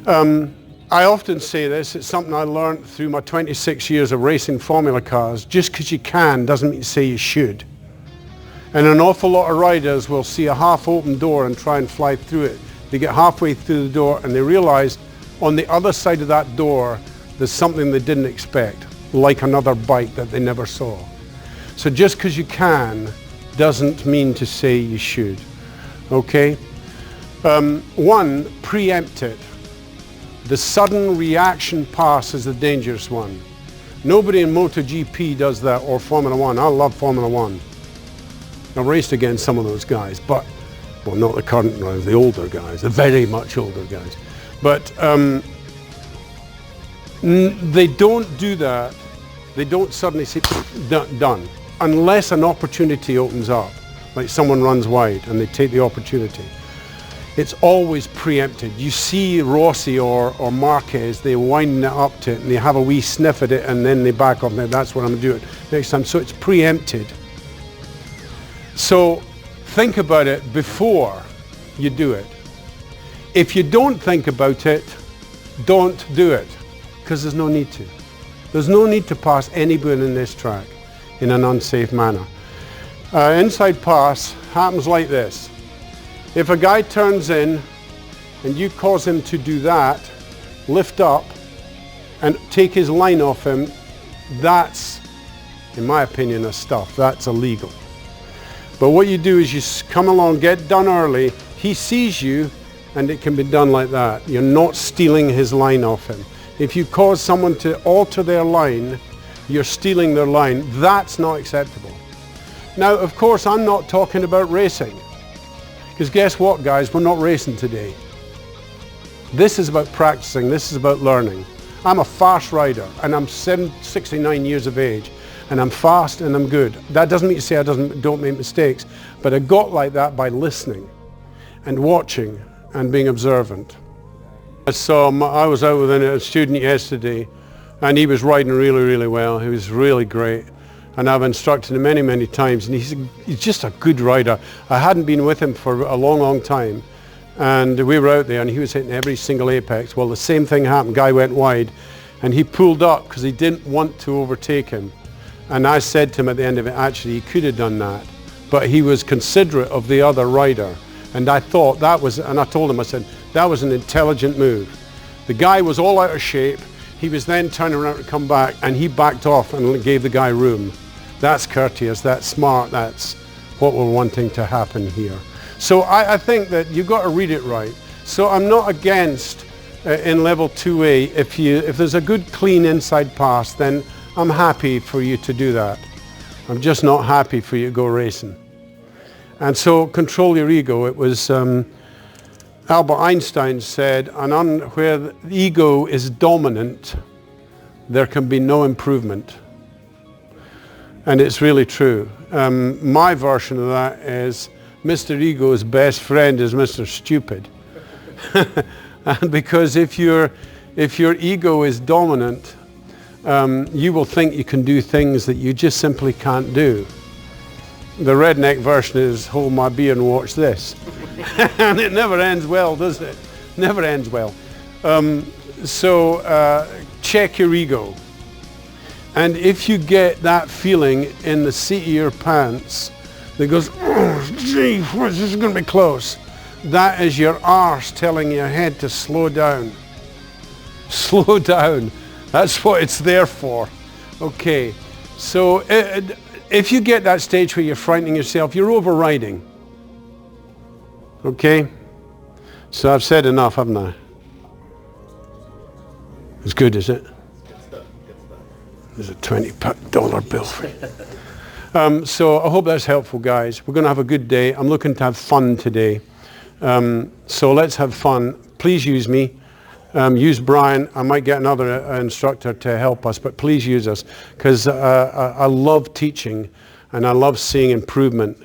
I often say this, it's something I learned through my 26 years of racing formula cars. Just because you can doesn't mean to say you should. And an awful lot of riders will see a half-open door and try and fly through it. They get halfway through the door and they realize on the other side of that door there's something they didn't expect, like another bike that they never saw. So just because you can doesn't mean to say you should. Okay? One, preempt it. The sudden reaction pass is the dangerous one. Nobody in MotoGP does that, or Formula One. I love Formula One. I've raced against some of those guys, but, well, not the current guys, the older guys, the very much older guys. But they don't do that. They don't suddenly say, done, unless an opportunity opens up, like someone runs wide and they take the opportunity. It's always preempted. You see Rossi or Marquez, they wind it up to it and they have a wee sniff at it and then they back off. Now that's what I'm doing next time. So it's preempted. So think about it before you do it. If you don't think about it, don't do it, because there's no need to. There's no need to pass anybody in this track in an unsafe manner. Inside pass happens like this. If a guy turns in and you cause him to do that, lift up and take his line off him, that's, in my opinion, a stuff. That's illegal. But what you do is you come along, get done early, he sees you, and it can be done like that. You're not stealing his line off him. If you cause someone to alter their line, you're stealing their line. That's not acceptable. Now, of course, I'm not talking about racing. Because guess what, guys? We're not racing today. This is about practicing. This is about learning. I'm a fast rider, and I'm 69 years of age, and I'm fast and I'm good. That doesn't mean to say I don't make mistakes, but I got like that by listening and watching and being observant. So I was out with a student yesterday, and he was riding really, really well. He was really great. And I've instructed him many, many times, and he's just a good rider. I hadn't been with him for a long, long time, and we were out there, and he was hitting every single apex. Well, the same thing happened. Guy went wide, and he pulled up because he didn't want to overtake him. And I said to him at the end of it, actually, he could have done that, but he was considerate of the other rider. And I thought that was, and I told him, I said, that was an intelligent move. The guy was all out of shape. He was then turning around to come back, and he backed off and gave the guy room. That's courteous, that's smart, that's what we're wanting to happen here. So I think that you've got to read it right. So I'm not against in level 2A, if there's a good clean inside pass, then I'm happy for you to do that. I'm just not happy for you to go racing. And so control your ego. It was Albert Einstein said, where the ego is dominant, there can be no improvement. And it's really true. My version of that is Mr. Ego's best friend is Mr. Stupid. And because if your ego is dominant, you will think you can do things that you just simply can't do. The redneck version is hold my beer and watch this. And it never ends well, does it? Never ends well. So check your ego. And if you get that feeling in the seat of your pants that goes, oh, gee, this is going to be close, that is your arse telling your head to slow down. Slow down. That's what it's there for. Okay. So if you get that stage where you're frightening yourself, you're overriding. Okay? So I've said enough, haven't I? It's good, is it? There's a $20 bill for you. So I hope that's helpful, guys. We're going to have a good day. I'm looking to have fun today. So let's have fun. Please use me. Use Brian. I might get another instructor to help us, but please use us, because I love teaching and I love seeing improvement